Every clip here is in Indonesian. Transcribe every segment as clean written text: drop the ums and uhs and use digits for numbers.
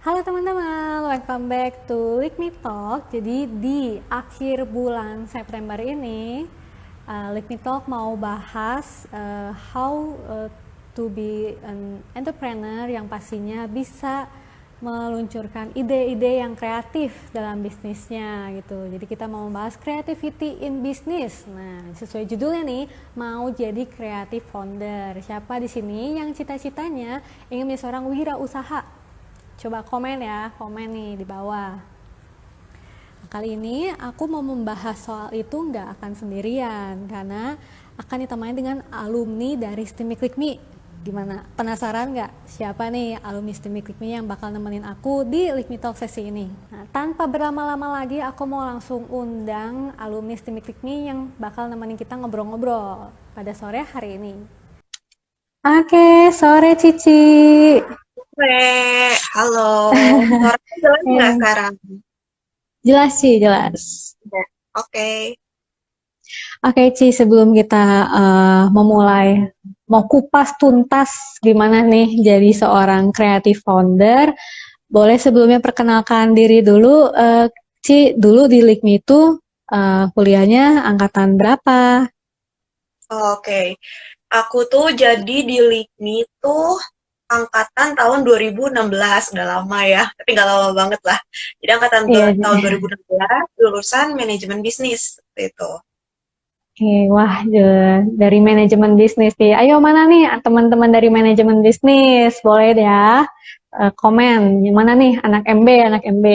Halo teman-teman, welcome back to Lick Me Talk. Jadi di akhir bulan September ini, Lick Me Talk mau bahas how to be an entrepreneur yang pastinya bisa meluncurkan ide-ide yang kreatif dalam bisnisnya gitu. Jadi kita mau membahas creativity in business. Nah, sesuai judulnya nih, mau jadi creative founder. Siapa di sini yang cita-citanya ingin menjadi seorang wirausaha? Coba komen ya, komen nih di bawah. Kali ini aku mau membahas soal itu nggak akan sendirian, karena akan ditemani dengan alumni dari STEMIC LIKMI. Gimana? Penasaran nggak siapa nih alumni STEMIC LIKMI yang bakal nemenin aku di LIKMI Talk sesi ini? Nah, tanpa berlama-lama lagi, aku mau langsung undang alumni STEMIC LIKMI yang bakal nemenin kita ngobrol-ngobrol pada sore hari ini. Oke, sore Cici. Halo. Suaranya jelas nggak Eh, sekarang? jelas sih, jelas. Ya. Oke. Oke, Ci, sebelum kita memulai, mau kupas tuntas gimana nih jadi seorang creative founder, boleh sebelumnya perkenalkan diri dulu, Ci, dulu di LIKMI itu kuliahnya angkatan berapa? Oke. Aku tuh jadi di LIKMI tuh angkatan tahun 2016, udah lama ya, tapi nggak lama banget lah. Jadi angkatan Iya, tahun 2016, lulusan manajemen bisnis itu. oke, wah, dari manajemen bisnis nih. Ayo mana nih teman-teman dari manajemen bisnis? Boleh ya, komen. Yang mana nih anak MB, anak MB.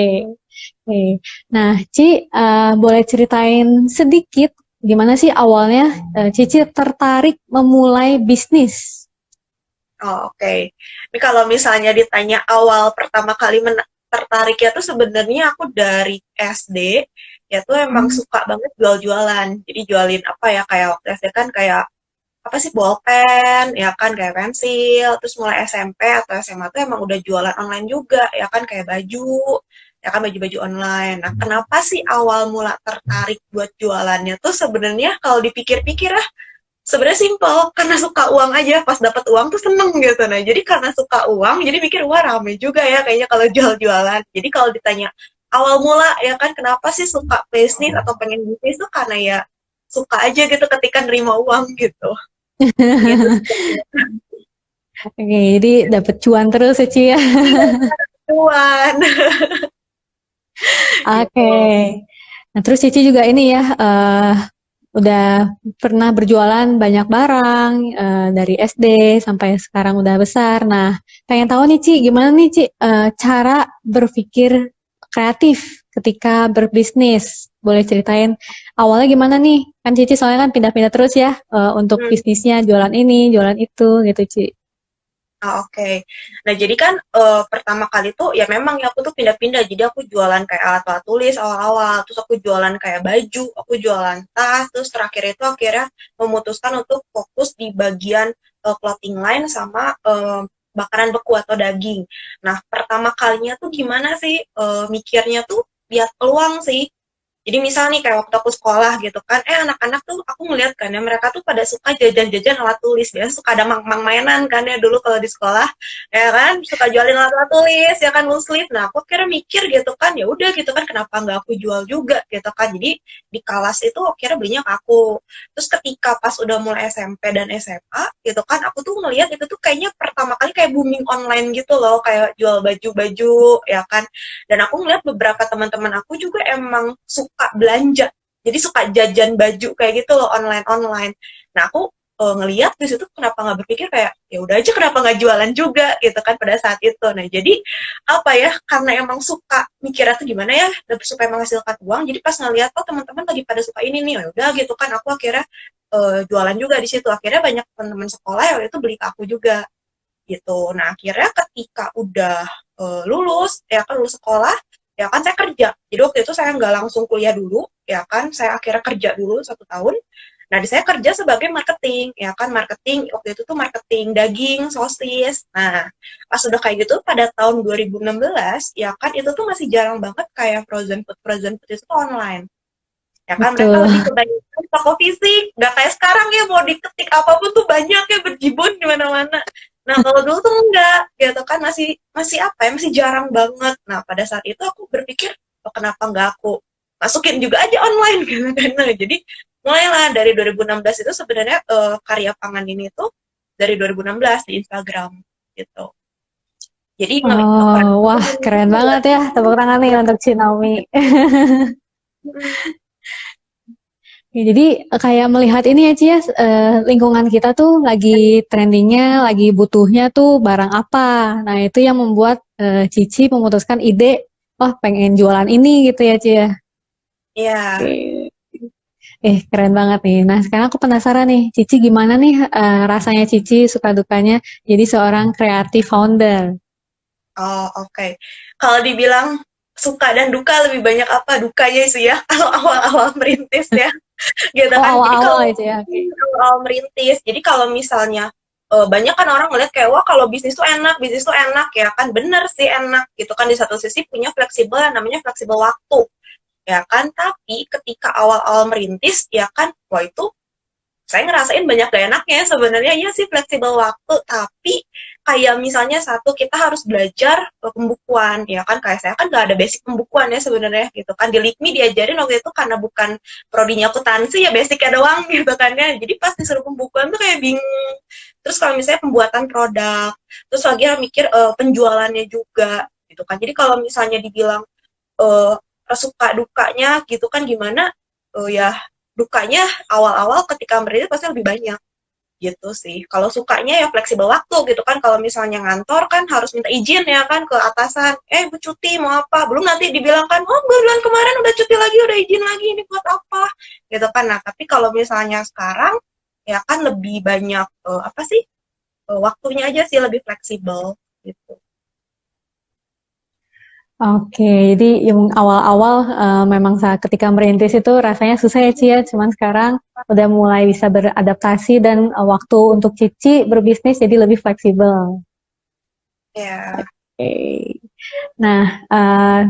Oke. Nah, Ci, boleh ceritain sedikit gimana sih awalnya Cici tertarik memulai bisnis? Oke. Ini kalau misalnya ditanya awal pertama kali tertariknya tuh sebenarnya aku dari SD, ya tuh emang Hmm. suka banget jual-jualan. Jadi jualin apa ya, kayak waktu SD kan kayak apa sih, bolpen ya kan, kayak pensil. Terus mulai SMP atau SMA tuh emang udah jualan online juga ya kan, kayak baju ya kan, baju-baju online. Nah, kenapa sih awal mula tertarik buat jualannya tuh sebenarnya kalau dipikir-pikir sebenarnya simpel, karena suka uang aja. Pas dapat uang tuh seneng gitu. Nah, jadi karena suka uang jadi mikir, wah rame juga ya kayaknya kalau jual-jualan. Jadi kalau ditanya awal mula ya kan, kenapa sih suka bisnis atau pengen bisnis tuh karena ya suka aja gitu ketika nerima uang gitu. Gitu sih. Oke, jadi dapet cuan terus ya Ci ya. Iya, cuan. Oke. Gitu. Nah, terus Cici juga ini ya, udah pernah berjualan banyak barang dari SD sampai sekarang udah besar. Nah, pengen tahu nih Ci, gimana nih Ci cara berpikir kreatif ketika berbisnis? Boleh ceritain awalnya gimana nih? Kan Cici soalnya kan pindah-pindah terus ya untuk Hmm. bisnisnya, jualan ini, jualan itu gitu Ci. Oke. Nah, jadi kan pertama kali tuh ya memang ya aku tuh pindah-pindah. Jadi aku jualan kayak alat-alat tulis awal-awal, terus aku jualan kayak baju, aku jualan tas, terus terakhir itu akhirnya memutuskan untuk fokus di bagian clothing line sama makanan beku atau daging. Nah, pertama kalinya tuh gimana sih mikirnya tuh lihat peluang sih. Jadi misal nih kayak waktu aku sekolah gitu kan, anak-anak tuh aku ngeliat kan ya, mereka tuh pada suka jajan-jajan alat tulis. Biasanya suka ada mang-mang mainan kan ya dulu kalau di sekolah, ya kan, suka jualin alat-alat tulis, ya kan, long sleeve. Nah, aku kira mikir gitu kan, ya udah gitu kan, kenapa nggak aku jual juga gitu kan. Jadi di kelas itu akhirnya belinya ke aku. Terus ketika pas udah mulai SMP dan SMA gitu kan, aku tuh ngeliat itu tuh kayaknya pertama kali kayak booming online gitu loh, kayak jual baju-baju, ya kan. Dan aku ngeliat beberapa teman-teman aku juga emang suka belanja, jadi suka jajan baju kayak gitu loh, online online. Nah, aku ngeliat di situ, kenapa nggak berpikir kayak ya udah aja, kenapa nggak jualan juga gitu kan pada saat itu. Nah, jadi apa ya, karena emang suka mikirnya tuh gimana ya supaya menghasilkan uang. Jadi pas ngeliat teman-teman lagi pada suka ini nih, ya udah gitu kan, aku akhirnya jualan juga di situ. Akhirnya banyak teman-teman sekolah yang itu beli ke aku juga gitu. Nah, akhirnya ketika udah lulus, ya kan, lulus sekolah, ya kan saya kerja. Jadi waktu itu saya nggak langsung kuliah dulu, ya kan, saya akhirnya kerja dulu 1 tahun. Nah, di saya kerja sebagai marketing, ya kan, marketing waktu itu tuh marketing daging, sosis. Nah, pas udah kayak gitu pada tahun 2016, ya kan, itu tuh masih jarang banget kayak frozen food itu tuh online. Ya kan, mereka Betul. lebih kebanyakan toko fisik, nggak kayak sekarang ya, mau diketik apapun tuh banyak ya, berjibun di mana-mana. Nah, kalau dulu tuh enggak, gitu kan, masih masih apa ya, masih jarang banget. Nah, pada saat itu aku berpikir, "Oh, kenapa enggak aku masukin juga aja online?" Gitu kan. Nah, jadi mulailah dari 2016 itu sebenarnya karya pangan ini tuh dari 2016 di Instagram gitu. Jadi Oh, wah keren banget ya. Tepuk tangan nih untuk Cinawi. Ya, jadi kayak melihat ini ya Ci ya, lingkungan kita tuh lagi trendingnya, lagi butuhnya tuh barang apa. Nah itu yang membuat Cici memutuskan ide, wah pengen jualan ini gitu ya Ci ya. Iya. Oke. Keren banget nih. Nah sekarang aku penasaran nih, Cici gimana nih rasanya Cici suka dukanya jadi seorang creative founder. Oh, oke. Kalau dibilang suka dan duka lebih banyak apa? Dukanya sih ya, kalau awal-awal merintis ya, gitu Oh kan. Jadi kalau awal-awal itu ya, oke. awal merintis, jadi kalau misalnya banyak kan orang ngeliat kayak wah kalau bisnis tuh enak ya kan, bener sih enak gitu kan, di satu sisi punya fleksibel yang namanya fleksibel waktu ya kan, tapi ketika awal-awal merintis ya kan, wah itu saya ngerasain banyak gak enaknya sebenarnya. Iya sih fleksibel waktu, tapi kayak misalnya satu kita harus belajar pembukuan ya kan, kayak saya kan nggak ada basic pembukuan ya sebenarnya gitu kan, di LIKMI diajarin waktu itu karena bukan prodinya akuntansi ya basicnya doang gitu kan ya, jadi pas disuruh pembukuan tuh kayak bingung. Terus kalau misalnya pembuatan produk, terus lagi mikir penjualannya juga gitu kan, jadi kalau misalnya dibilang uh, suka dukanya gitu kan gimana, ya dukanya awal-awal ketika merintis pasti lebih banyak gitu sih. Kalau sukanya ya fleksibel waktu gitu kan, kalau misalnya ngantor kan harus minta izin ya kan ke atasan, bu cuti mau apa, belum nanti dibilang kan oh bulan kemarin udah cuti lagi, udah izin lagi, ini buat apa gitu kan. Nah tapi kalau misalnya sekarang ya kan lebih banyak apa sih, waktunya aja sih lebih fleksibel gitu. Oke, jadi yang awal-awal memang saat ketika merintis itu rasanya susah ya Ci ya, cuman sekarang udah mulai bisa beradaptasi dan waktu untuk Cici berbisnis jadi lebih fleksibel. Ya. Oke. Nah,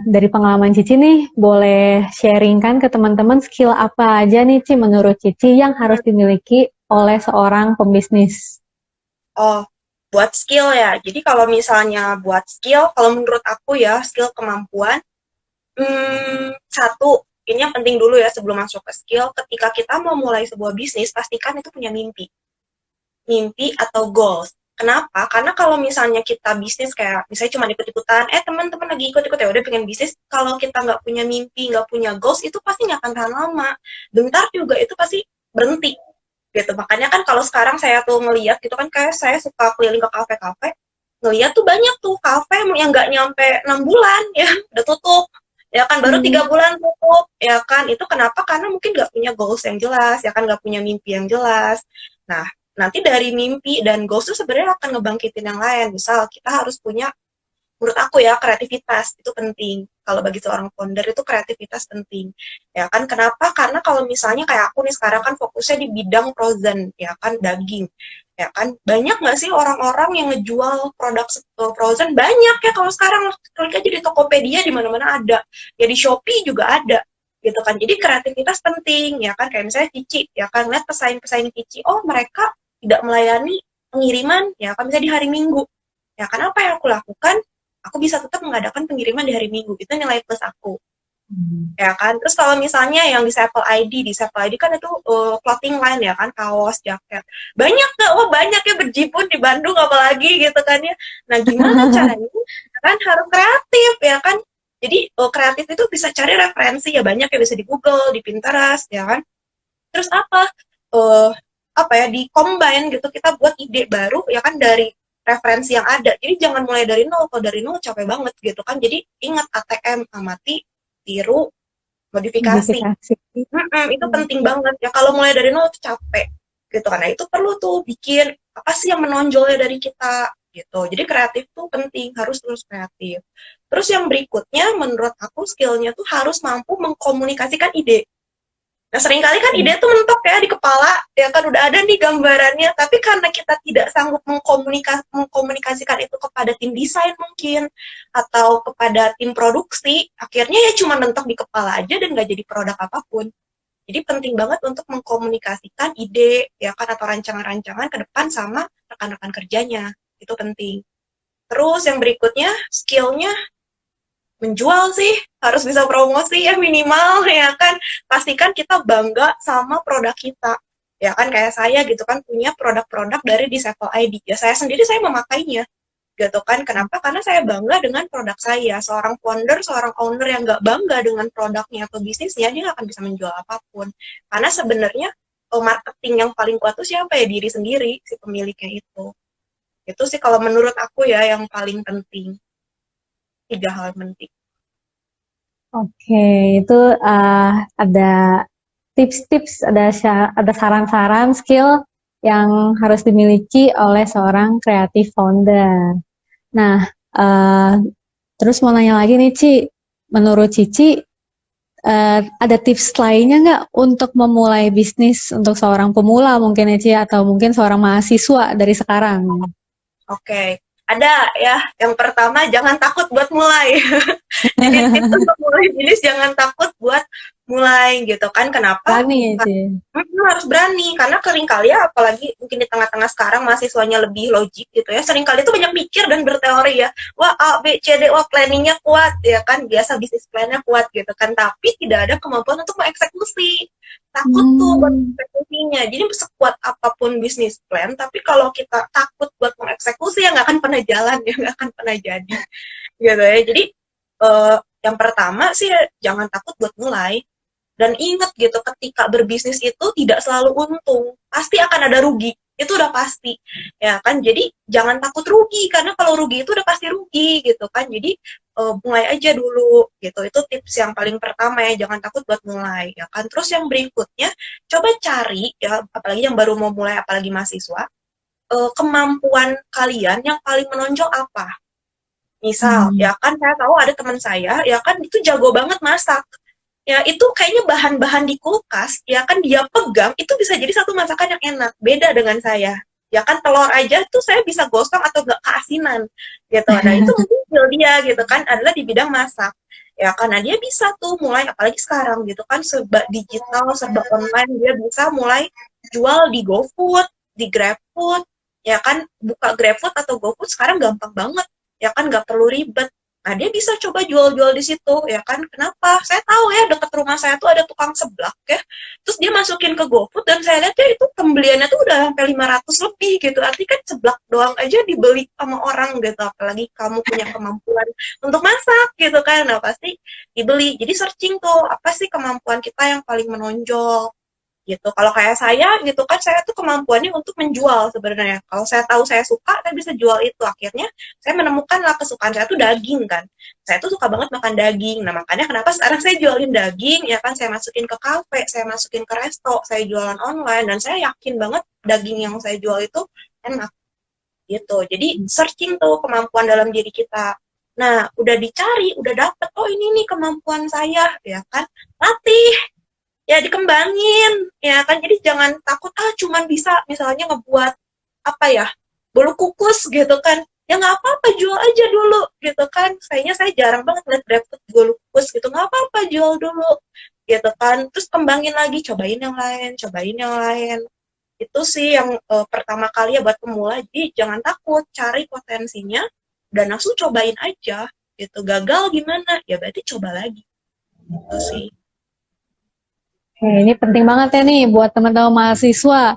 dari pengalaman Cici nih, boleh sharingkan ke teman-teman skill apa aja nih Ci menurut Cici yang harus dimiliki oleh seorang pembisnis? Oh, buat skill ya. Jadi kalau misalnya buat skill, kalau menurut aku ya, skill kemampuan, satu, ini yang penting dulu ya sebelum masuk ke skill, ketika kita mau mulai sebuah bisnis, pastikan itu punya mimpi. Mimpi atau goals. Kenapa? Karena kalau misalnya kita bisnis kayak, misalnya cuma ikut-ikutan, teman-teman lagi ikut-ikut ya udah pengen bisnis, kalau kita nggak punya mimpi, nggak punya goals, itu pasti nggak akan tahan lama. Bentar juga itu pasti berhenti gitu. Makanya kan kalau sekarang saya tuh ngeliat gitu kan, kayak saya suka keliling ke kafe-kafe, ngeliat tuh banyak tuh kafe yang nggak nyampe 6 bulan ya udah tutup ya kan, baru 3 bulan tutup ya kan. Itu kenapa? Karena mungkin nggak punya goals yang jelas ya kan, nggak punya mimpi yang jelas. Nah nanti dari mimpi dan goals itu sebenarnya akan ngebangkitin yang lain. Misal kita harus punya, menurut aku ya kreativitas itu penting. Kalau bagi seorang founder itu kreativitas penting. Ya kan kenapa? Karena kalau misalnya kayak aku nih sekarang kan fokusnya di bidang frozen ya kan, daging. Ya kan banyak nggak sih orang-orang yang ngejual produk frozen, banyak ya kalau sekarang, klik aja di Tokopedia di mana-mana ada. Ya di Shopee juga ada gitu kan. Jadi kreativitas penting ya kan, kayak misalnya Cici ya kan, lihat pesaing-pesaing Cici, oh mereka tidak melayani pengiriman ya kan, misalnya di hari Minggu. Ya kan apa yang aku lakukan, aku bisa tetap mengadakan pengiriman di hari Minggu, itu nilai plus aku ya kan. Terus kalau misalnya yang di Seppel ID kan itu clothing line ya kan, kaos, jaket, banyak gak, wah banyak ya, berjibun di Bandung apalagi gitu kan ya. Nah gimana caranya kan, harus kreatif ya kan. Jadi kreatif itu bisa cari referensi ya, banyak ya, bisa di Google, di Pinterest ya kan. Terus apa, eh apa ya, di combine gitu, kita buat ide baru ya kan dari referensi yang ada. Jadi jangan mulai dari nol, kalau dari nol capek banget gitu kan. Jadi ingat ATM, amati, tiru, modifikasi. Modifikasi. Itu penting banget ya, kalau mulai dari nol itu capek gitu, karena itu perlu tuh bikin apa sih yang menonjolnya dari kita gitu. Jadi kreatif tuh penting, harus terus kreatif. Terus yang berikutnya menurut aku skillnya tuh harus mampu mengkomunikasikan ide. Nah, seringkali kan ide tuh mentok ya di kepala, ya kan udah ada nih gambarannya, tapi karena kita tidak sanggup mengkomunikasikan itu kepada tim desain mungkin, atau kepada tim produksi, akhirnya ya cuma mentok di kepala aja dan nggak jadi produk apapun. Jadi penting banget untuk mengkomunikasikan ide, ya kan, atau rancangan-rancangan ke depan sama rekan-rekan kerjanya, itu penting. Terus yang berikutnya, skillnya menjual sih, harus bisa promosi ya minimal ya kan. Pastikan kita bangga sama produk kita. Ya kan kayak saya gitu kan punya produk-produk dari Disciple ID. Ya saya sendiri saya memakainya gitu kan. Kenapa? Karena saya bangga dengan produk saya. Seorang founder, seorang owner yang nggak bangga dengan produknya atau bisnisnya, dia nggak akan bisa menjual apapun. Karena sebenarnya marketing yang paling kuat itu siapa ya? Diri sendiri, si pemiliknya itu. Itu sih kalau menurut aku ya yang paling penting. 3 hal penting. Oke, itu ada tips-tips, ada saran-saran skill yang harus dimiliki oleh seorang kreatif founder. Nah, eh, terus mau nanya lagi nih, Ci. Menurut Cici, ada tips lainnya nggak untuk memulai bisnis untuk seorang pemula mungkin ya, Ci, atau mungkin seorang mahasiswa dari sekarang? Oke, ada ya. Yang pertama, jangan takut buat mulai. Jadi tips untuk mulai bisnis jangan takut buat mulai gitu kan. Kenapa? Berani ya, Ci. Harus berani karena seringkali ya apalagi mungkin di tengah-tengah sekarang mahasiswanya lebih logik gitu ya. Seringkali itu banyak mikir dan berteori ya. Wah A, B, C, D, wah planningnya kuat ya kan. Biasa bisnis plannya kuat gitu kan. Tapi tidak ada kemampuan untuk mengeksekusi. Takut tuh buat Hmm. eksekusinya. Jadi sekuat apapun bisnis plan, tapi kalau kita takut buat mengeksekusi ya nggak akan pernah jalan ya, nggak akan pernah jadi gitu ya. Jadi eh, yang pertama sih jangan takut buat mulai. Dan ingat gitu, ketika berbisnis itu tidak selalu untung, pasti akan ada rugi. Itu udah pasti, ya kan? Jadi jangan takut rugi, karena kalau rugi itu udah pasti rugi gitu kan. Jadi mulai aja dulu gitu. Itu tips yang paling pertama ya, jangan takut buat mulai, ya kan? Terus yang berikutnya, coba cari ya, apalagi yang baru mau mulai, apalagi mahasiswa, kemampuan kalian yang paling menonjol apa? Misal, Hmm. ya kan saya tahu ada teman saya, ya kan itu jago banget masak. Ya itu kayaknya bahan-bahan di kulkas, ya kan dia pegang, itu bisa jadi satu masakan yang enak. Beda dengan saya. Ya kan telur aja tuh saya bisa gosong atau gak keasinan gitu. Nah itu mungkin skill dia gitu kan adalah di bidang masak. Ya karena dia bisa tuh mulai apalagi sekarang gitu kan serba digital, serba online dia bisa mulai jual di GoFood, di GrabFood, ya kan buka GrabFood atau GoFood sekarang gampang banget, ya kan nggak perlu ribet. Nah, dia bisa coba jual-jual di situ, ya kan? Kenapa? Saya tahu ya, dekat rumah saya tuh ada tukang seblak ya. Terus dia masukin ke GoFood dan saya lihat ya itu pembeliannya tuh udah sampai 500 lebih gitu. Artinya kan seblak doang aja dibeli sama orang gitu. Apalagi kamu punya kemampuan untuk masak gitu kan. Nah, pasti dibeli. Jadi searching tuh, apa sih kemampuan kita yang paling menonjol gitu. Kalau kayak saya gitu kan, saya tuh kemampuannya untuk menjual sebenarnya. Kalau saya tahu saya suka, saya bisa jual itu. Akhirnya saya menemukan lah kesukaan saya tuh daging kan. Saya tuh suka banget makan daging. Nah makanya kenapa sekarang saya jualin daging, ya kan saya masukin ke kafe, saya masukin ke resto, saya jualan online, dan saya yakin banget daging yang saya jual itu enak gitu. Jadi searching tuh kemampuan dalam diri kita. Nah, udah dicari, udah dapet, oh ini nih kemampuan saya, ya kan? Latih, ya dikembangin ya kan, jadi jangan takut cuman bisa misalnya ngebuat apa ya bolu kukus gitu kan, ya nggak apa-apa jual aja dulu gitu kan. Saya jarang banget lihat dapet bolu kukus gitu, nggak apa-apa jual dulu gitu kan, terus kembangin lagi, cobain yang lain, cobain yang lain. Itu sih yang pertama kali ya buat pemula, jadi jangan takut, cari potensinya dan langsung cobain aja gitu. Gagal gimana ya berarti coba lagi. Itu sih. Oke, ini penting banget ya nih buat teman-teman mahasiswa.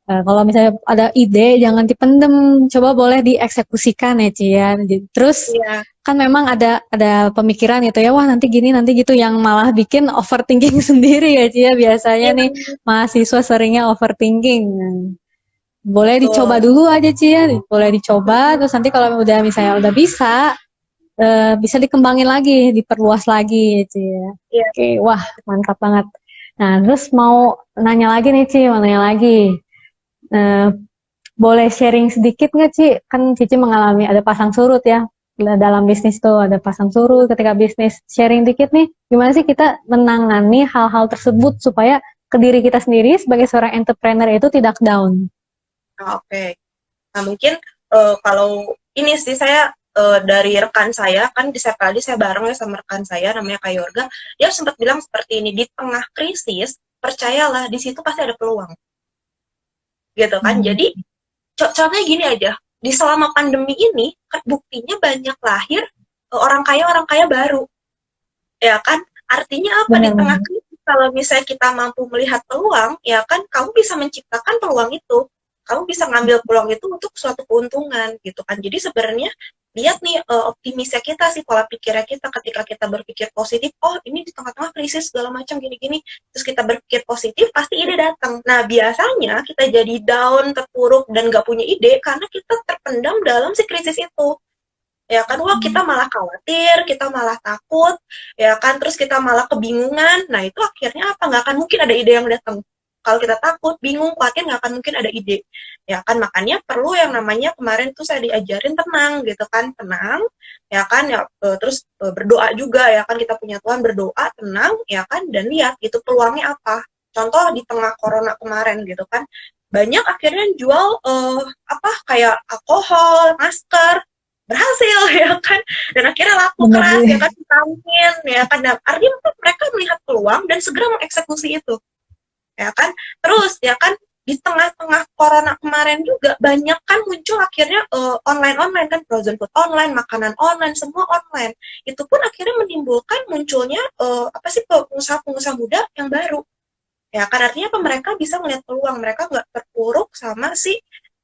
Kalau misalnya ada ide, jangan dipendem, coba boleh dieksekusikan ya, Ci ya. Terus Iya. kan memang ada pemikiran gitu ya, wah nanti gini, nanti gitu, yang malah bikin overthinking sendiri ya, Ci ya. Biasanya Iya, nih mahasiswa seringnya overthinking. Nah, boleh dicoba betul. dulu aja, Ci ya. Boleh dicoba, terus nanti kalau udah misalnya udah bisa dikembangin lagi, diperluas lagi, Ci ya. Iya. Oke, wah mantap banget. Nah, terus mau nanya lagi nih, Ci, mau nanya lagi. Eh, Boleh sharing sedikit nggak, Ci? Kan Cici mengalami ada pasang surut ya. Dalam bisnis tuh ada pasang surut ketika bisnis. Sharing dikit nih, gimana sih kita menangani hal-hal tersebut supaya ke diri kita sendiri sebagai seorang entrepreneur itu tidak down. Oke. Nah, mungkin kalau ini sih saya dari rekan saya kan di Sepaldi saya bareng ya sama rekan saya namanya Kak Yorga, dia sempat bilang seperti ini, di tengah krisis percayalah di situ pasti ada peluang gitu kan. Hmm. Jadi contohnya gini aja, di selama pandemi ini buktinya banyak lahir orang kaya baru, ya kan? Artinya apa di tengah Benar-benar. krisis kalau misalnya kita mampu melihat peluang, ya kan kamu bisa menciptakan peluang itu. Kamu bisa ngambil peluang itu untuk suatu keuntungan gitu kan. Jadi sebenarnya lihat nih optimisnya kita sih, pola pikirnya kita ketika kita berpikir positif, oh ini di tengah-tengah krisis segala macam gini-gini, terus kita berpikir positif pasti ide datang. Nah biasanya kita jadi down, terpuruk dan gak punya ide karena kita terpendam dalam si krisis itu, ya kan. Wah kita malah khawatir, kita malah takut, ya kan, terus kita malah kebingungan. Nah itu akhirnya apa, nggak akan mungkin ada ide yang datang. Kalau kita takut, bingung, khawatir, nggak akan mungkin ada ide, ya kan. Makanya perlu yang namanya kemarin tuh saya diajarin tenang gitu kan, tenang, ya kan, ya terus berdoa juga, ya kan, kita punya Tuhan, berdoa tenang, ya kan, dan lihat gitu peluangnya apa. Contoh di tengah corona kemarin gitu kan, banyak akhirnya jual apa kayak alkohol, masker, berhasil ya kan, dan akhirnya laku Benar keras ya sih. kan, vitamin ya kan. Nah, artinya mereka melihat peluang dan segera mengeksekusi itu, ya kan. Terus ya kan di tengah-tengah corona kemarin juga banyak kan muncul akhirnya online kan, frozen food online, makanan online, semua online. Itu pun akhirnya menimbulkan munculnya apa sih, pengusaha-pengusaha muda yang baru, ya kan. Artinya apa, mereka bisa melihat peluang, mereka nggak terpuruk sama si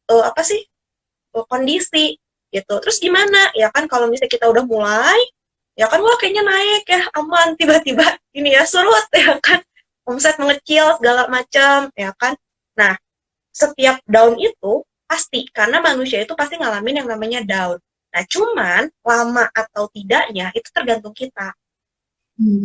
apa sih, kondisi gitu. Terus gimana ya kan kalau misalnya kita udah mulai, ya kan, wah kayaknya naik ya, aman, tiba-tiba ini ya surut ya kan, omset mengecil segala macam ya kan. Nah setiap down itu pasti, karena manusia itu pasti ngalamin yang namanya down. Nah cuman lama atau tidaknya itu tergantung kita,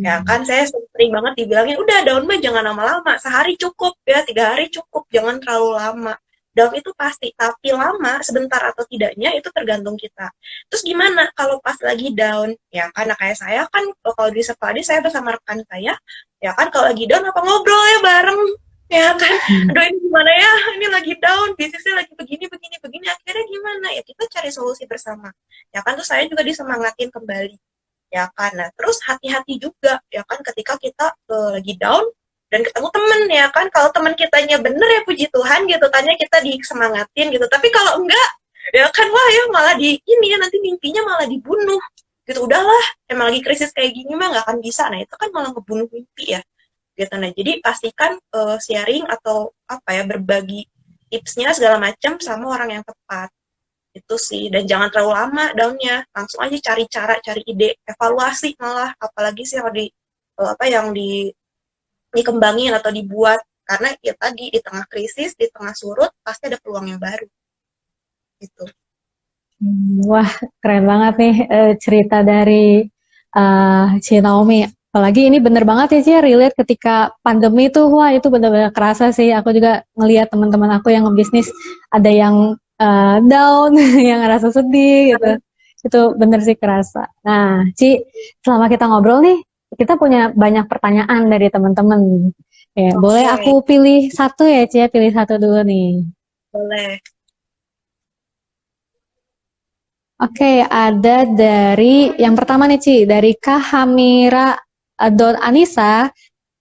ya Hmm. kan. Saya sering banget dibilangin udah down mah jangan lama-lama, sehari cukup ya, 3 hari cukup, jangan terlalu lama. Down itu pasti, tapi lama sebentar atau tidaknya itu tergantung kita. Terus gimana kalau pas lagi down, ya karena kayak saya kan kalau di sekolah ini saya bersama rekan saya, ya kan, kalau lagi down apa ngobrol ya bareng, ya kan. Aduh ini gimana ya, ini lagi down, bisnisnya lagi begini begini begini, akhirnya gimana ya, kita cari solusi bersama, ya kan. Terus saya juga disemangatin kembali, ya kan. Nah terus hati-hati juga ya kan ketika kita lagi down dan ketemu temen, ya kan. Kalau teman kitanya bener ya puji Tuhan gitu kan, ya kita disemangatin gitu. Tapi kalau enggak, ya kan, wah ya malah di ini ya, nanti mimpinya malah dibunuh gitu. Udahlah, emang lagi krisis kayak gini mah nggak akan bisa. Nah itu kan malah ngebunuh mimpi ya gitu. Nah jadi pastikan sharing atau apa ya, berbagi tipsnya segala macam sama orang yang tepat, itu sih. Dan jangan terlalu lama daunnya, langsung aja cari cara, cari ide, evaluasi malah, apalagi sih yang di apa yang dikembangin atau dibuat, karena ya tadi di tengah krisis, di tengah surut pasti ada peluang yang baru gitu. Wah, keren banget nih cerita dari Ci Naomi. Apalagi ini bener banget ya Ci, relate ketika pandemi itu, wah itu bener-bener kerasa sih. Aku juga ngelihat teman-teman aku yang ngebisnis, ada yang down, yang ngerasa sedih gitu. Itu bener sih kerasa. Nah, Ci, selama kita ngobrol nih, kita punya banyak pertanyaan dari teman-teman. Ya, boleh Oke, aku pilih satu ya Ci, ya? Pilih satu dulu nih. boleh. Oke, ada dari yang pertama nih Ci, dari Kahamira Anissa.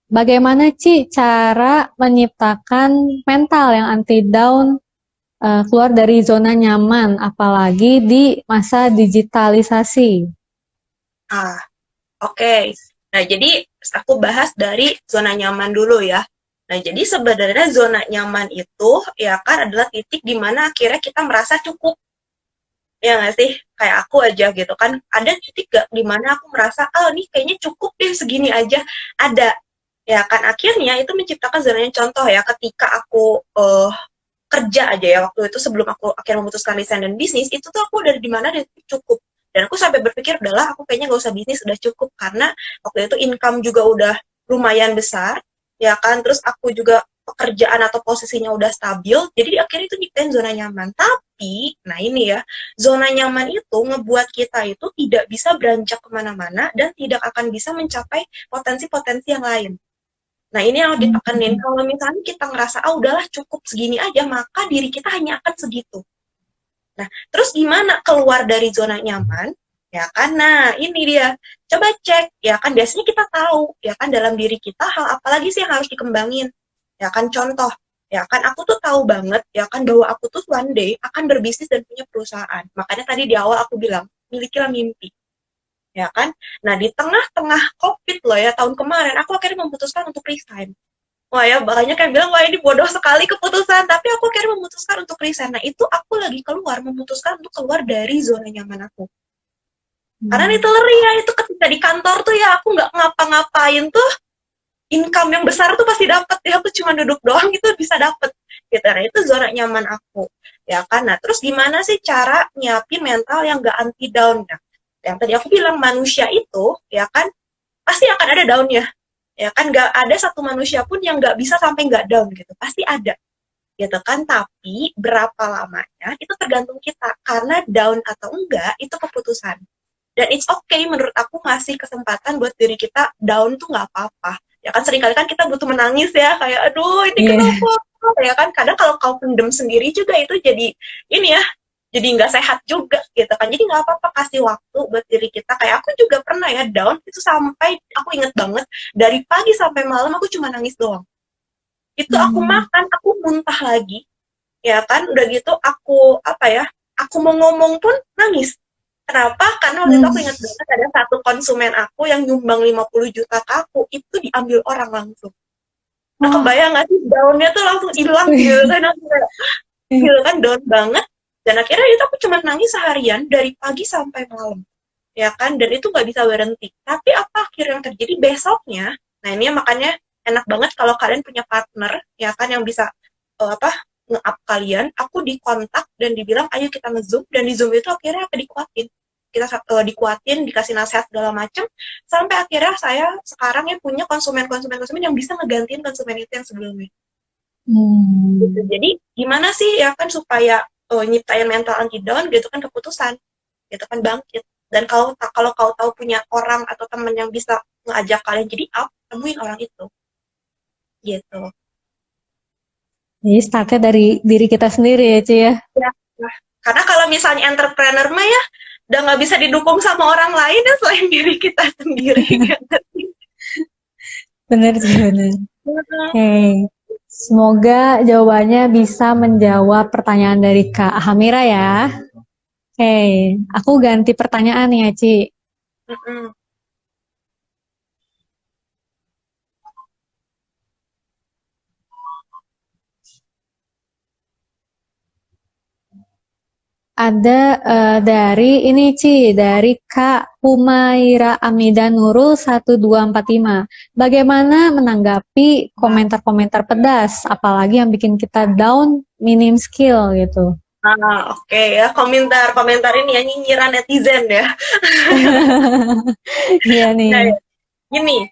Bagaimana Ci cara menciptakan mental yang anti down, keluar dari zona nyaman, apalagi di masa digitalisasi? Ah, oke. Nah jadi aku bahas dari zona nyaman dulu ya. Nah jadi sebenarnya zona nyaman itu ya kan adalah titik di mana akhirnya kita merasa cukup, ya nggak sih. Kayak aku aja gitu kan, ada titik gak di mana aku merasa oh ini kayaknya cukup deh segini aja, ada, ya kan. Akhirnya itu menciptakan zonanya. Contoh ya, ketika aku kerja aja ya, waktu itu sebelum aku akhirnya memutuskan resign dan bisnis, itu tuh aku dari di mana dia cukup. Dan aku sampai berpikir udahlah aku kayaknya gak usah bisnis, udah cukup, karena waktu itu income juga udah lumayan besar, ya kan. Terus aku juga pekerjaan atau posisinya udah stabil, jadi akhirnya itu nyiptain zona nyaman. Tapi nah ini ya, zona nyaman itu ngebuat kita itu tidak bisa beranjak kemana-mana dan tidak akan bisa mencapai potensi-potensi yang lain. Nah, ini yang ditekanin. Kalau misalnya kita ngerasa, ah udahlah cukup segini aja, maka diri kita hanya akan segitu. Nah, terus gimana keluar dari zona nyaman? Ya kan, nah ini dia. Coba cek, ya kan, biasanya kita tahu, ya kan, dalam diri kita hal apa lagi sih yang harus dikembangin. Ya kan, contoh, ya kan aku tuh tahu banget ya kan bahwa aku tuh one day akan berbisnis dan punya perusahaan. Makanya tadi di awal aku bilang milikilah mimpi, ya kan. Nah di tengah-tengah COVID loh ya tahun kemarin aku akhirnya memutuskan untuk resign. Wah ya banyak yang bilang wah ini bodoh sekali keputusan, tapi aku akhirnya memutuskan untuk resign. Nah itu aku lagi keluar, memutuskan untuk keluar dari zona nyaman aku. Karena literally ya itu ketika di kantor tuh ya aku nggak ngapa-ngapain tuh income yang besar tuh pasti dapat ya, aku cuma duduk doang itu bisa dapet gitu. Nah itu zona nyaman aku, ya kan. Nah terus gimana sih cara nyiapin mental yang gak anti down? Nah, yang tadi aku bilang manusia itu ya kan pasti akan ada downnya, ya kan. Gak ada satu manusia pun yang gak bisa sampai gak down gitu, pasti ada gitu kan. Tapi berapa lamanya itu tergantung kita, karena down atau enggak itu keputusan. Dan it's okay menurut aku ngasih kesempatan buat diri kita down tuh nggak apa-apa. Ya kan seringkali kan kita butuh menangis ya, kayak aduh ini Iya. kenapa? Ya kan kadang kalau kau pendem sendiri juga itu jadi ini ya, jadi nggak sehat juga gitu kan. Jadi nggak apa-apa kasih waktu buat diri kita. Kayak aku juga pernah ya down itu sampai aku inget banget dari pagi sampai malam aku cuma nangis doang. Itu aku makan, aku muntah lagi, ya kan. Udah gitu aku apa ya? Aku mau ngomong pun nangis. Kenapa? Karena waktu itu aku ingat banget ada satu konsumen aku yang nyumbang 50 juta ke aku, itu diambil orang langsung. Nah, Wah, kebayang gak sih daunnya tuh langsung hilang gitu kan, aku kayak, gitu kan, down banget. Dan akhirnya itu aku cuma nangis seharian dari pagi sampai malam, ya kan. Dan itu nggak bisa berhenti. Tapi apa akhirnya yang terjadi besoknya? Nah ini makanya enak banget kalau kalian punya partner, ya kan, yang bisa apa nge-up kalian. Aku dikontak dan dibilang ayo kita nge-zoom, dan di zoom itu akhirnya aku dikuatin, kita dikuatin, dikasih nasihat segala macam, sampai akhirnya saya sekarang ya punya konsumen yang bisa ngegantiin konsumen itu yang sebelumnya gitu. Jadi gimana sih ya kan supaya nyiptain mental anti down gitu kan, keputusan gitu kan, bangkit. Dan kalau kau tahu punya orang atau teman yang bisa ngajak kalian jadi up, temuin orang itu gitu jadi startnya dari diri kita sendiri ya, Ci ya. ya. Nah, karena kalau misalnya entrepreneur mah ya udah nggak bisa didukung sama orang lain ya selain diri kita sendiri ya. Bener sih, bener. Oke. Semoga jawabannya bisa menjawab pertanyaan dari Kak Hamira ya. Oke, aku ganti pertanyaan ya, Ci. Mm-mm. Ada dari ini Ci, dari Kak Humaira Amida Nurul 1245. Bagaimana menanggapi komentar-komentar pedas, apalagi yang bikin kita down, minim skill gitu. Oke ya, komentar ini ya nyinyiran netizen ya. Iya nih. Nah, gini,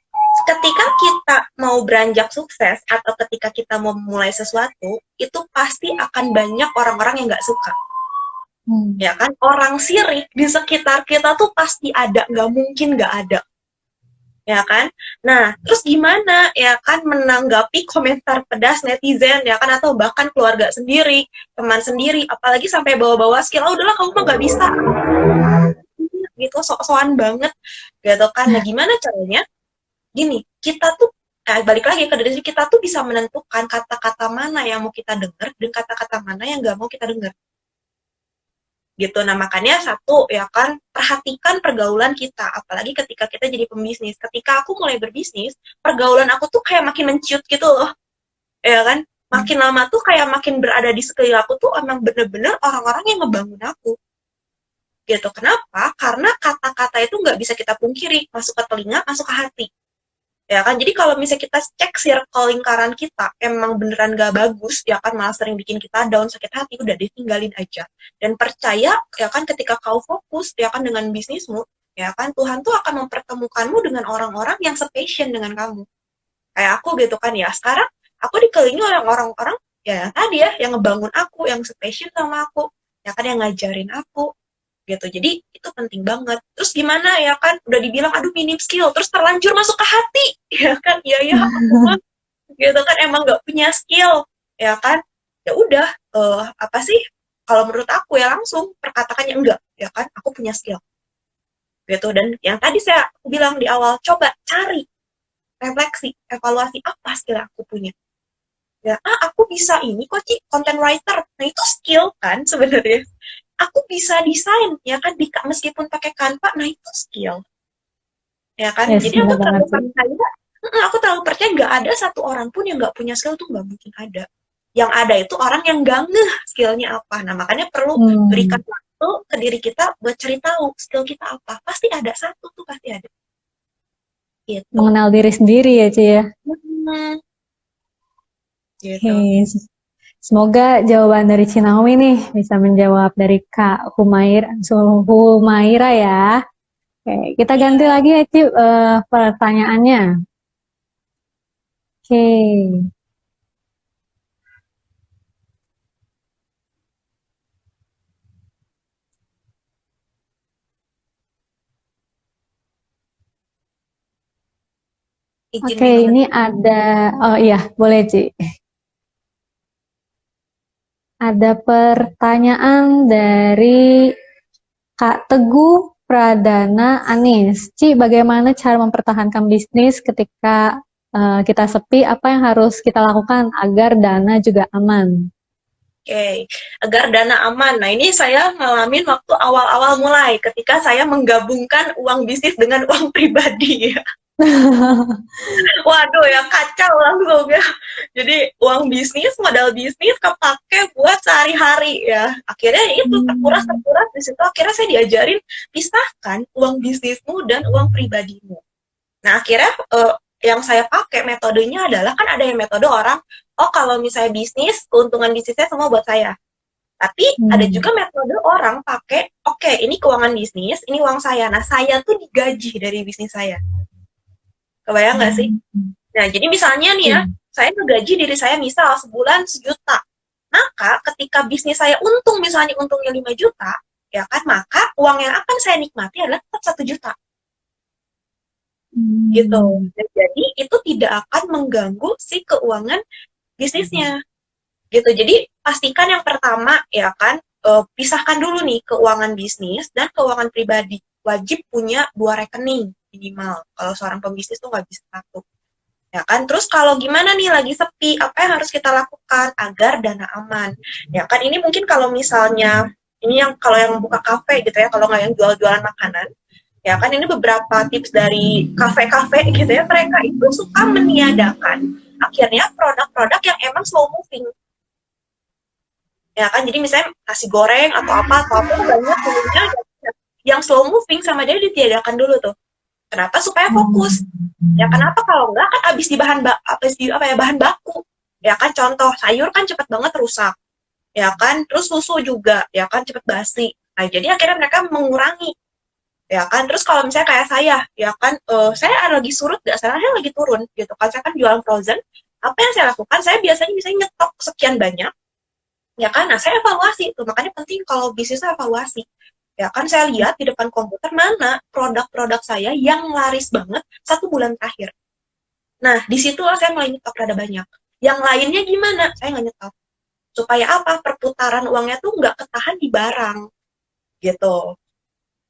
ketika kita mau beranjak sukses atau ketika kita mau memulai sesuatu, itu pasti akan banyak orang-orang yang nggak suka. Ya kan, orang sirik di sekitar kita tuh pasti ada, nggak mungkin nggak ada. Ya kan? Nah, terus gimana ya kan menanggapi komentar pedas netizen ya kan, atau bahkan keluarga sendiri, teman sendiri, apalagi sampai bawa-bawa skill, udahlah kamu mah nggak bisa gitu, sok-sokan banget gitu kan. Nah, gimana caranya? Gini, kita tuh balik lagi ke diri kita tuh bisa menentukan kata-kata mana yang mau kita dengar dan kata-kata mana yang nggak mau kita dengar gitu. Nah makanya satu ya kan, perhatikan pergaulan kita, apalagi ketika kita jadi pembisnis. Ketika aku mulai berbisnis, pergaulan aku tuh kayak makin menciut gitu loh, ya kan. Makin lama tuh kayak makin berada di sekeliling aku tuh emang bener-bener orang-orang yang ngebangun aku gitu. Kenapa? Karena kata-kata itu nggak bisa kita pungkiri, masuk ke telinga, masuk ke hati, ya kan. Jadi kalau misalnya kita cek circle lingkaran kita emang beneran gak bagus, ya kan, malah sering bikin kita down, sakit hati, udah ditinggalin aja. Dan percaya ya kan, ketika kau fokus ya kan dengan bisnismu, ya kan, Tuhan tuh akan mempertemukanmu dengan orang-orang yang sepassion dengan kamu. Kayak aku gitu kan ya, sekarang aku dikelilingi oleh orang-orang ya yang tadi ya, yang ngebangun aku, yang sepassion sama aku, ya kan, yang ngajarin aku gitu. Jadi itu penting banget. Terus gimana ya kan, udah dibilang aduh minim skill, terus terlanjur masuk ke hati ya kan, ya aku mah gitu kan emang nggak punya skill, ya kan. Ya udah, apa sih, kalau menurut aku ya langsung perkatakannya enggak, ya kan, aku punya skill gitu. Dan yang tadi aku bilang di awal, coba cari, refleksi, evaluasi apa skill yang aku punya Ya, aku bisa ini kok, Ci, content writer. Nah, itu skill kan sebenarnya. Aku bisa desain, ya kan, meskipun pakai Canva, nah itu skill. Ya kan, Yes, jadi benar banget sih. aku terlalu percaya nggak ada satu orang pun yang nggak punya skill tuh nggak mungkin ada. Yang ada itu orang yang nggak ngeh skillnya apa. Nah, makanya perlu berikan waktu ke diri kita buat cari tahu skill kita apa. Pasti ada satu tuh, pasti ada. Gitu. Mengenal diri sendiri ya, Ci ya. Gitu. Oke, semoga jawaban dari Cinawi nih bisa menjawab dari Kak Humaira ya. Oke, kita ganti lagi ya, Ci, pertanyaannya. Oke. Izin Oke, minum. ini ada, oh iya, boleh Ci. Ada pertanyaan dari Kak Teguh Pradana Anis. Ci, bagaimana cara mempertahankan bisnis ketika kita sepi? Apa yang harus kita lakukan agar dana juga aman? Oke, agar dana aman. Nah, ini saya ngalamin waktu awal-awal mulai, ketika saya menggabungkan uang bisnis dengan uang pribadi. Waduh ya, kacau langsung ya. Jadi uang bisnis, modal bisnis kepake buat sehari-hari ya. Akhirnya itu terkuras di situ. Akhirnya saya diajarin pisahkan uang bisnismu dan uang pribadimu. Nah, akhirnya yang saya pakai metodenya adalah, kan ada yang metode orang, oh kalau misalnya bisnis, keuntungan bisnisnya semua buat saya. Tapi ada juga metode orang pakai, oke, ini keuangan bisnis, ini uang saya. Nah, saya tuh digaji dari bisnis saya. Kebayang nggak sih? Nah, jadi misalnya nih ya, saya ngegaji diri saya misal sebulan 1 juta. Maka ketika bisnis saya untung, misalnya untungnya 5 juta, ya kan, maka uang yang akan saya nikmati adalah tetap 1 juta. Gitu. Dan jadi itu tidak akan mengganggu si keuangan bisnisnya. Gitu. Jadi pastikan yang pertama ya kan, pisahkan dulu nih keuangan bisnis dan keuangan pribadi. Wajib punya 2 rekening minimal. Kalau seorang pembisnis tuh nggak bisa 1. Ya kan, terus kalau gimana nih lagi sepi, apa yang harus kita lakukan agar dana aman? Ya kan, ini mungkin kalau misalnya ini yang kalau yang buka kafe gitu ya, kalau nggak yang jual-jualan makanan, ya kan, ini beberapa tips dari kafe-kafe gitu ya, mereka itu suka meniadakan akhirnya produk-produk yang emang slow moving. Ya kan, jadi misalnya nasi goreng atau apa banyak punya yang slow moving, sama dia ditiadakan dulu tuh. Kenapa? Supaya fokus. Ya kenapa, kalau enggak kan habis di bahan bahan baku. Ya kan, contoh sayur kan cepet banget rusak. Ya kan, terus susu juga ya kan cepet basi. Nah, jadi akhirnya mereka mengurangi. Ya kan, terus kalau misalnya kayak saya, ya kan, saya lagi surut nggak, saya lagi turun gitu kan, saya kan jualan frozen. Apa yang saya lakukan? Saya biasanya nyetok sekian banyak. Ya kan, nah saya evaluasi tuh, makanya penting kalau bisnis evaluasi. Ya kan, saya lihat di depan komputer mana produk-produk saya yang laris banget 1 bulan terakhir. Nah, disitulah saya mulai nyetok rada banyak. Yang lainnya gimana? Saya nggak nyetok. Supaya apa? Perputaran uangnya tuh nggak ketahan di barang. Gitu.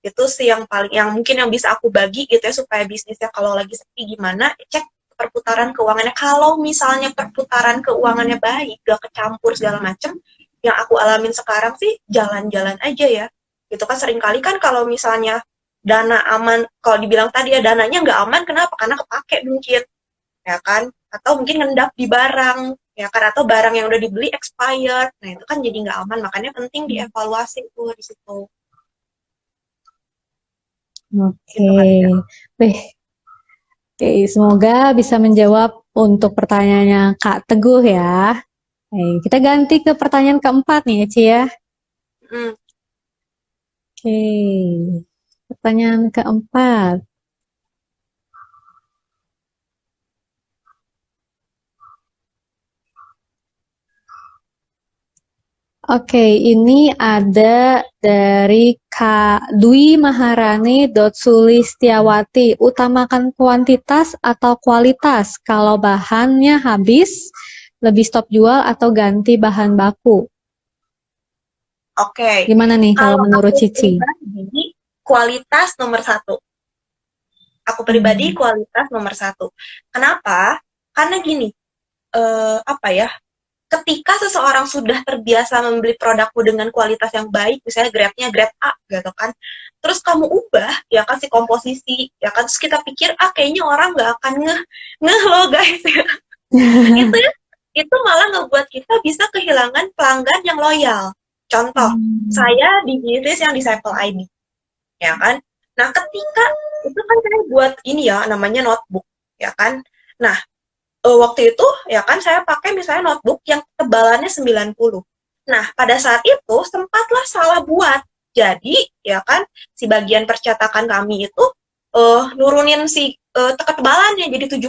Itu sih yang paling, yang mungkin yang bisa aku bagi gitu ya, supaya bisnisnya kalau lagi sepi gimana, cek perputaran keuangannya. Kalau misalnya perputaran keuangannya baik, gak kecampur segala macem, yang aku alamin sekarang sih jalan-jalan aja ya. Gitu kan, seringkali kan kalau misalnya dana aman, kalau dibilang tadi ya dananya nggak aman, kenapa? Karena kepake mungkin, ya kan? Atau mungkin ngendap di barang, ya kan? Atau barang yang udah dibeli expired, nah itu kan jadi nggak aman. Makanya penting dievaluasi tuh di situ. Oke, Wih. Oke, semoga bisa menjawab untuk pertanyaannya Kak Teguh ya. Kita ganti ke pertanyaan keempat nih ya, Ci ya. Oke, pertanyaan keempat. Oke, ini ada dari Kak Dwi Maharani Sulistiawati. Utamakan kuantitas atau kualitas? Kalau bahannya habis, lebih stop jual atau ganti bahan baku? Oke. Gimana nih kalau menurut Cici? Pribadi, kualitas nomor 1. Aku pribadi kualitas nomor 1. Kenapa? Karena gini, apa ya, ketika seseorang sudah terbiasa membeli produkmu dengan kualitas yang baik, misalnya grade-nya grade A gitu kan, terus kamu ubah ya kan si komposisi ya kan, terus kita pikir kayaknya orang nggak akan ngeh lo guys ya. itu itu malah ngebuat kita bisa kehilangan pelanggan yang loyal. Contoh, saya di bisnis yang Disciple ID ya kan, nah ketika itu kan saya buat ini ya namanya notebook ya kan, nah waktu itu ya kan saya pakai misalnya notebook yang tebalannya 90. Nah, pada saat itu sempatlah salah buat. Jadi, ya kan, si bagian percetakan kami itu nurunin si ketebalannya jadi 70.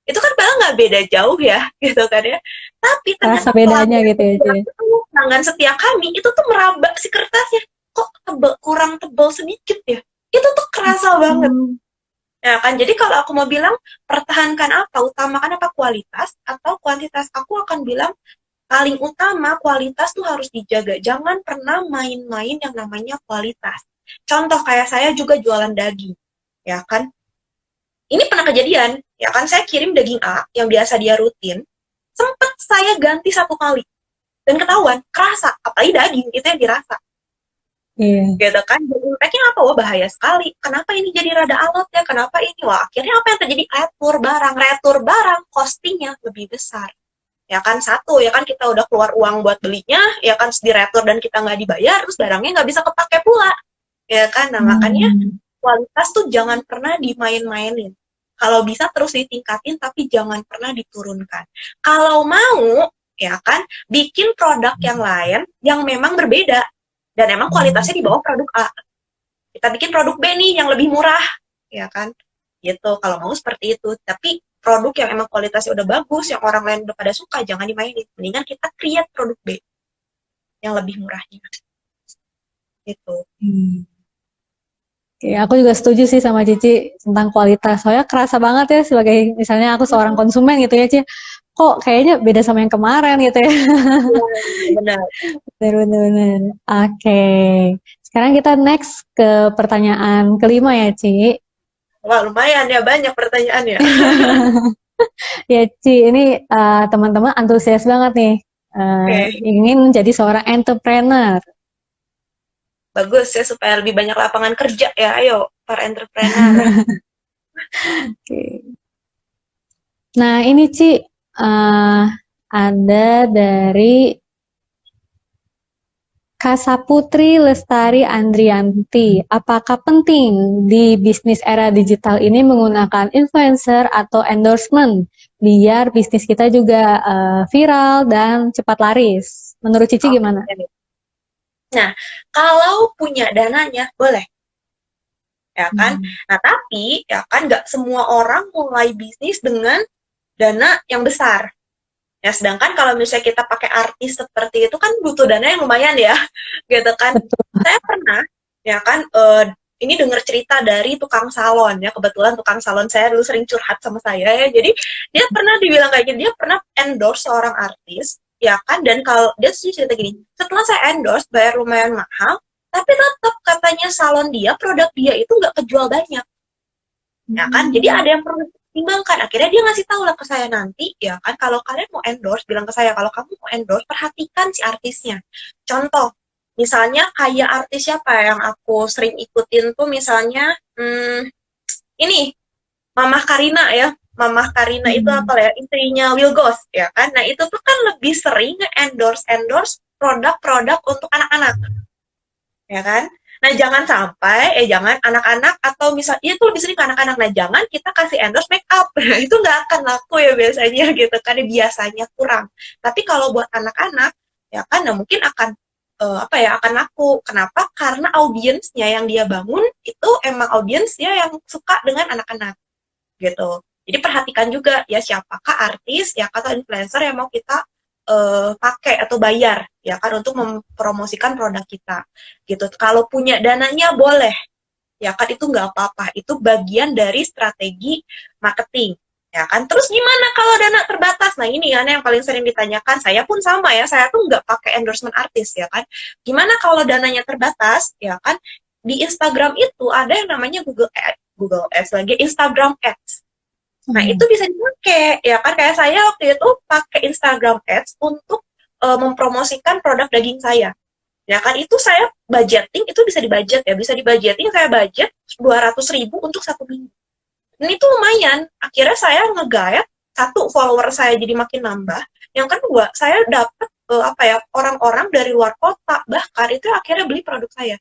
Itu kan padahal nggak beda jauh ya, gitu kan ya. Tapi Rasa ternyata bedanya gitu ya, Ci. pelanggan setia kami itu tuh meraba si kertasnya. Kok kurang tebal sedikit ya? Itu tuh kerasa banget. Ya kan, jadi kalau aku mau bilang pertahankan apa, utamakan apa, kualitas atau kuantitas, aku akan bilang paling utama kualitas tuh harus dijaga. Jangan pernah main-main yang namanya kualitas. Contoh kayak saya juga jualan daging, ya kan. Ini pernah kejadian, ya kan, saya kirim daging A yang biasa dia rutin, sempat saya ganti 1 kali. Dan ketahuan, kerasa, apalagi daging, itu yang dirasa. Gitu kan, impactnya apa? Wah, bahaya sekali. Kenapa ini jadi rada alot ya? Kenapa ini? Wah, akhirnya apa yang terjadi? Retur barang, costingnya lebih besar. Ya kan, satu, ya kan kita udah keluar uang buat belinya, ya kan di retur dan kita nggak dibayar, terus barangnya nggak bisa kepake pula. Ya kan, nah makanya kualitas tuh jangan pernah dimain-mainin. Kalau bisa terus ditingkatin, tapi jangan pernah diturunkan. Kalau mau, ya kan, bikin produk yang lain yang memang berbeda. Dan emang kualitasnya di bawah produk A. Kita bikin produk B nih yang lebih murah, ya kan? Gitu, kalau mau seperti itu. Tapi produk yang emang kualitasnya udah bagus, yang orang lain udah pada suka, jangan dimainin. Mendingan kita create produk B yang lebih murahnya. Gitu. Oke, aku juga setuju sih sama Cici tentang kualitas. Soalnya kerasa banget ya sebagai misalnya aku seorang konsumen gitu ya, Ci. Kok kayaknya beda sama yang kemarin gitu ya. Benar. Benar-benar. Oke. Sekarang kita next ke pertanyaan kelima ya, Ci. Wah, lumayan ya, banyak pertanyaannya. Ya, Ci, ini teman-teman antusias banget nih. Ingin menjadi seorang entrepreneur. Bagus ya, supaya lebih banyak lapangan kerja ya. Ayo, para entrepreneur. Oke. Nah, ini Ci, ada dari Kasaputri Lestari Andrianti. Apakah penting di bisnis era digital ini menggunakan influencer atau endorsement biar bisnis kita juga viral dan cepat laris? Menurut Cici gimana? Nah, kalau punya dananya, boleh. Ya kan? Nah, tapi ya kan nggak semua orang mulai bisnis dengan dana yang besar. Ya, sedangkan kalau misalnya kita pakai artis seperti itu kan butuh dana yang lumayan ya, gitu kan. Betul. Saya pernah, ya kan, ini dengar cerita dari tukang salon ya, kebetulan tukang salon saya dulu sering curhat sama saya ya, jadi dia pernah dibilang kayak gini, dia pernah endorse seorang artis, ya kan, dan kalau dia cerita gini, setelah saya endorse bayar lumayan mahal, tapi tetap katanya salon dia, produk dia itu nggak kejual banyak, ya kan, jadi ada yang perlu timbangkan. Akhirnya dia ngasih tahu lah ke saya nanti, ya kan, kalau kalian mau endorse, bilang ke saya, kalau kamu mau endorse, perhatikan si artisnya. Contoh, misalnya kayak artis siapa yang aku sering ikutin tuh, misalnya, ini, Mamah Karina ya. Mamah Karina itu apa ya, istrinya Will Goss, ya kan. Nah, itu tuh kan lebih sering endorse produk-produk untuk anak-anak, ya kan. Nah, jangan sampai, jangan anak-anak atau misalnya, itu lebih sering ke anak-anak. Nah, jangan kita kasih endorse make up. Nah, itu nggak akan laku ya biasanya gitu kan, biasanya kurang. Tapi kalau buat anak-anak, ya kan, nah mungkin akan, akan laku. Kenapa? Karena audiensnya yang dia bangun, itu emang audiensnya yang suka dengan anak-anak. Gitu. Jadi perhatikan juga ya siapakah artis ya atau influencer yang mau kita pakai atau bayar ya kan untuk mempromosikan produk kita gitu. Kalau punya dananya boleh ya kan, itu nggak apa-apa, itu bagian dari strategi marketing ya kan. Terus gimana kalau dana terbatas? Nah ini kan yang paling sering ditanyakan, saya pun sama ya, saya tuh nggak pakai endorsement artis ya kan. Gimana kalau dananya terbatas ya kan? Di Instagram itu ada yang namanya Google Ads lagi, Instagram Ads. Nah, itu bisa dipakai, ya kan? Kayak saya waktu itu pakai Instagram Ads untuk mempromosikan produk daging saya. Ya kan, itu saya budgeting, itu bisa dibudget ya, bisa dibudgeting, saya budget 200.000 untuk 1 minggu. Dan itu lumayan, akhirnya saya nge-guide, satu, follower saya jadi makin nambah, yang kedua, saya dapat orang-orang dari luar kota, bahkan itu akhirnya beli produk saya.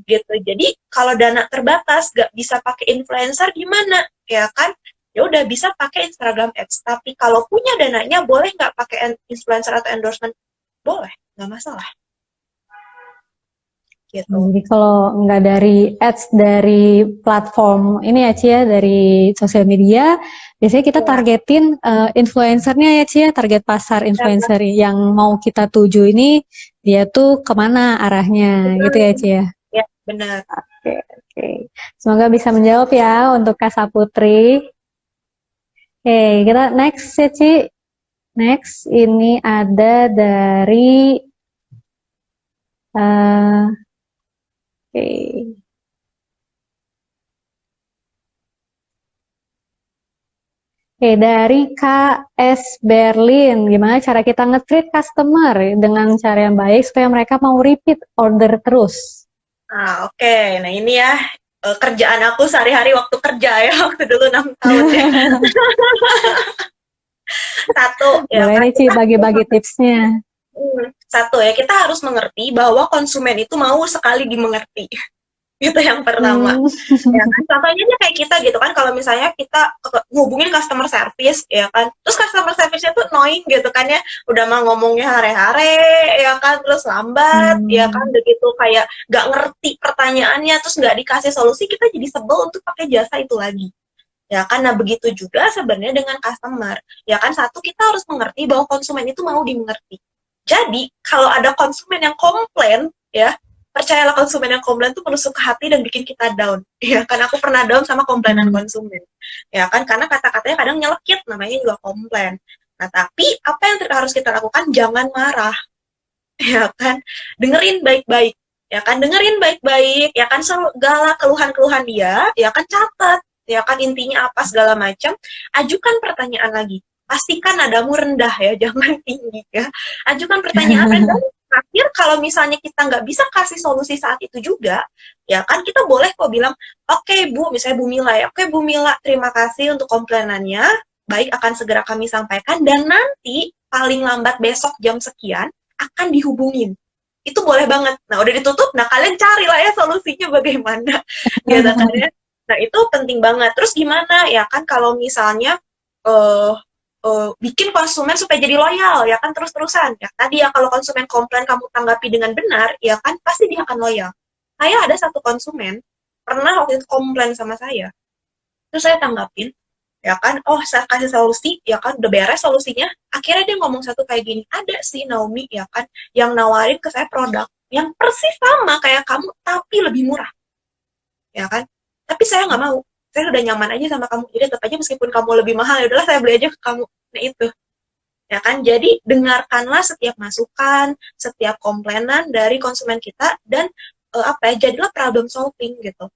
Gitu. Jadi kalau dana terbatas gak bisa pakai influencer gimana, ya kan? Ya udah bisa pakai Instagram Ads. Tapi kalau punya dananya boleh nggak pakai influencer atau endorsement? Boleh, nggak masalah. Gitu. Jadi kalau nggak dari ads dari platform ini ya Ci ya, dari sosial media, biasanya kita targetin influencernya ya Ci ya, target pasar influencer yang mau kita tuju ini dia tuh kemana arahnya gitu ya Ci ya. Ya, benar. Oke. Semoga bisa menjawab ya untuk Kak Saputri. Oke, kita next ya Ci. Next ini ada dari Oke, dari KS Berlin, gimana cara kita nge-treat customer dengan cara yang baik supaya mereka mau repeat order terus? Oke. Nah ini ya kerjaan aku sehari-hari waktu kerja ya, waktu dulu 6 tahun ya. Satu, ya boleh kan, nih Ci bagi-bagi tipsnya. Satu ya, kita harus mengerti bahwa konsumen itu mau sekali dimengerti. Itu yang pertama. Ya kan, contohnya aja kayak kita gitu kan, kalau misalnya kita ngubungin customer service, ya kan, terus customer service-nya tuh annoying gitu kan ya, udah mah ngomongnya hare-hare, ya kan, terus lambat, ya kan, begitu kayak gak ngerti pertanyaannya, terus gak dikasih solusi, kita jadi sebel untuk pakai jasa itu lagi. Ya kan, nah begitu juga sebenarnya dengan customer. Ya kan, satu, kita harus mengerti bahwa konsumen itu mau dimengerti. Jadi, kalau ada konsumen yang komplain, ya, percayalah konsumen yang komplain tuh menusuk ke hati dan bikin kita down. Ya kan, aku pernah down sama komplainan konsumen. Ya kan, karena kata-katanya kadang nyelekit, namanya juga komplain. Nah, tapi apa yang harus kita lakukan? Jangan marah. Ya kan, dengerin baik-baik. Ya kan, dengerin baik-baik. Ya kan, segala keluhan-keluhan dia, ya kan, catat. Ya kan, intinya apa segala macam. Ajukan pertanyaan lagi. Pastikan nadamu rendah ya, jangan tinggi ya. Ajukan pertanyaan rendah. Terakhir, kalau misalnya kita nggak bisa kasih solusi saat itu juga, ya kan kita boleh kok bilang, oke Bu, misalnya Bu Mila ya, oke Bu Mila, terima kasih untuk komplainannya, baik akan segera kami sampaikan, dan nanti paling lambat besok jam sekian akan dihubungin. Itu boleh banget. Nah, udah ditutup, nah kalian carilah ya solusinya bagaimana. Gitu kan ya. Nah, itu penting banget. Terus gimana ya kan kalau misalnya bikin konsumen supaya jadi loyal, ya kan, terus-terusan. Ya tadi ya, kalau konsumen komplain kamu tanggapi dengan benar, ya kan pasti dia akan loyal. Saya ada satu konsumen pernah waktu itu komplain sama saya, terus saya tanggapin, ya kan, saya kasih solusi, ya kan, udah beres solusinya. Akhirnya dia ngomong satu kayak gini, ada sih Naomi, ya kan, yang nawarin ke saya produk yang persis sama kayak kamu tapi lebih murah, ya kan, tapi saya nggak mau, saya udah nyaman aja sama kamu, jadi tetap aja meskipun kamu lebih mahal, ya udahlah saya beli aja ke kamu. Nah itu, ya kan, jadi dengarkanlah setiap masukan, setiap komplainan dari konsumen kita, dan jadilah problem solving gitu.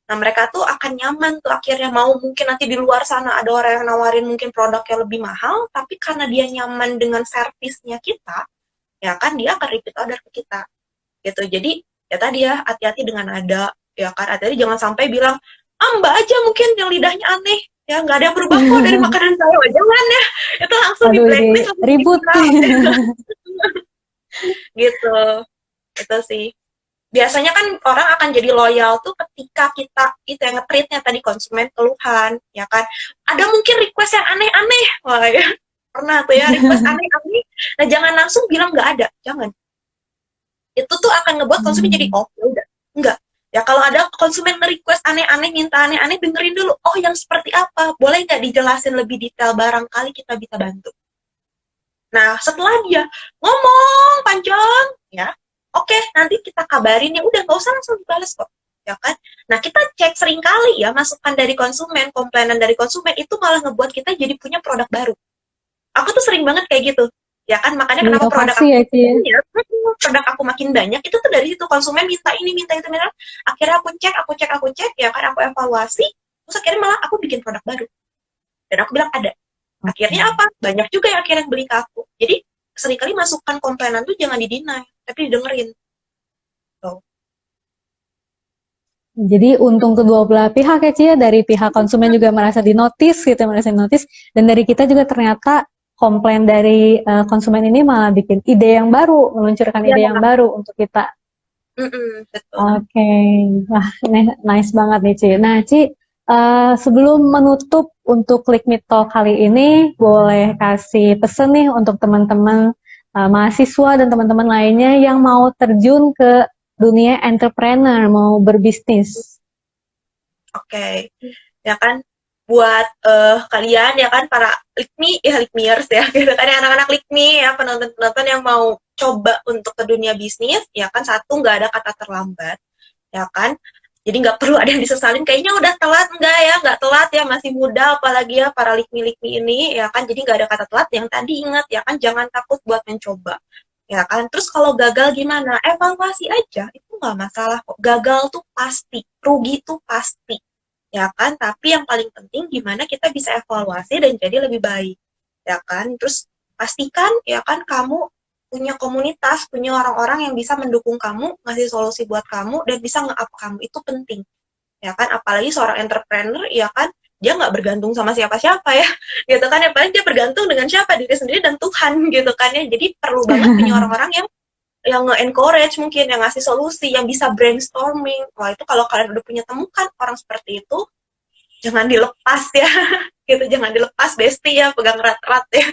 Nah mereka tuh akan nyaman tuh akhirnya, mau mungkin nanti di luar sana ada orang yang nawarin mungkin produk yang lebih mahal, tapi karena dia nyaman dengan servisnya kita, ya kan, dia akan repeat order ke kita gitu. Jadi ya tadi ya, hati-hati dengan nada, ya kan, hati-hati jangan sampai bilang, Mbak aja mungkin yang lidahnya aneh, ya nggak ada yang berubah kok dari makanan saya, jangan ya, itu langsung di blacklist, ribut gitu. Itu sih biasanya kan orang akan jadi loyal tuh ketika kita itu yang nge-treatnya tadi konsumen keluhan, ya kan, ada mungkin request yang aneh-aneh, wah ya pernah tuh ya request aneh-aneh, nah jangan langsung bilang nggak ada, jangan, itu tuh akan ngebuat konsumen jadi ya udah enggak. Ya kalau ada konsumen nge-request aneh-aneh, minta aneh-aneh, dengerin dulu, yang seperti apa, boleh nggak dijelasin lebih detail, barangkali kita bisa bantu. Nah setelah dia ngomong panjang, ya oke, nanti kita kabarin, ya udah nggak usah langsung dibalas kok, ya kan. Nah kita cek sering kali ya, masukan dari konsumen, komplainan dari konsumen itu malah ngebuat kita jadi punya produk baru. Aku tuh sering banget kayak gitu, ya kan, makanya kenapa produk aku banyak, produk aku makin banyak, itu tuh dari situ, konsumen minta ini, minta itu, akhirnya aku cek, ya kan, aku evaluasi, terus akhirnya malah aku bikin produk baru, Dan aku bilang ada. Akhirnya apa? Banyak juga yang akhirnya beli ke aku. Jadi seringkali masukan komplainan tuh jangan didinai, tapi didengerin. Tuh. Jadi untung kedua belah pihak ya Ci ya, dari pihak konsumen juga merasa dinotis gitu, merasa dinotis, dan dari kita juga ternyata komplain dari konsumen ini malah bikin ide yang baru, meluncurkan ide yang Ya, baru untuk kita. betul. Oke, wah nice banget nih Ci. Nah Ci, sebelum menutup untuk Click Me Talk kali ini, boleh kasih pesan nih untuk teman-teman mahasiswa dan teman-teman lainnya yang mau terjun ke dunia entrepreneur, mau berbisnis. Oke. Ya kan, buat kalian ya kan para Likmi ya Likmiers ya gitu kan ya, anak-anak Likmi ya, penonton-penonton yang mau coba untuk ke dunia bisnis ya kan, satu, nggak ada kata terlambat ya kan, jadi nggak perlu ada yang disesalin kayaknya udah telat, enggak ya, nggak telat ya, masih muda apalagi ya para Likmi-Likmi ini ya kan, jadi nggak ada kata telat. Yang tadi ingat ya kan, jangan takut buat mencoba ya kan. Terus kalau gagal gimana, evaluasi aja, itu nggak masalah kok. Gagal tuh pasti, rugi tuh pasti ya kan, tapi yang paling penting gimana kita bisa evaluasi dan jadi lebih baik ya kan. Terus pastikan ya kan kamu punya komunitas, punya orang-orang yang bisa mendukung kamu, ngasih solusi buat kamu dan bisa nge-up kamu, itu penting ya kan. Apalagi seorang entrepreneur ya kan, dia nggak bergantung sama siapa-siapa ya gitu kan ya, paling dia bergantung dengan siapa, diri sendiri dan Tuhan gitu kan ya. Jadi perlu banget punya orang-orang yang nge-encourage, mungkin yang ngasih solusi, yang bisa brainstorming. Wah, itu kalau kalian udah punya temukan orang seperti itu, jangan dilepas ya gitu, jangan dilepas bestie ya, pegang erat-erat ya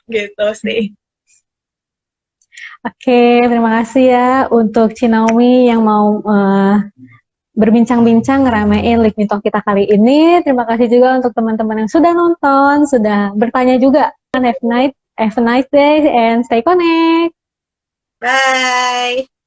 gitu sih. Oke, terima kasih ya untuk Cinaumi yang mau berbincang-bincang ngeramein Live Me Talk kita kali ini. Terima kasih juga untuk teman-teman yang sudah nonton, sudah bertanya juga. Have a nice day and stay connect. Bye.